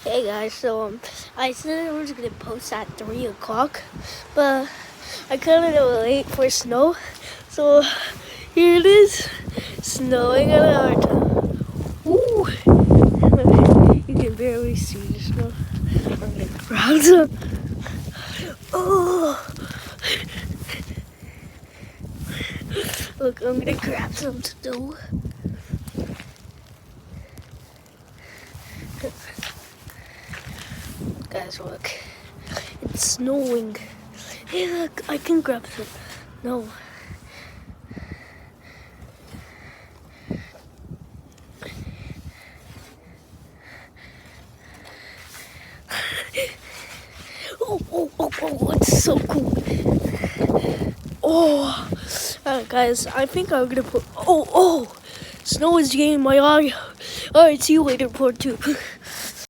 Hey guys, so I said I was gonna post at 3 o'clock, but I kinda late for snow, so here it is, snowing at our time. Ooh, you can barely see the snow. I'm gonna grab some. Oh, look, I'm gonna grab some snow. Guys, look, it's snowing. Hey, look, I can grab some. No. Oh, it's so cool. Oh, guys, I think I'm gonna put. Snow is getting my eye. Alright, see you later, part 2.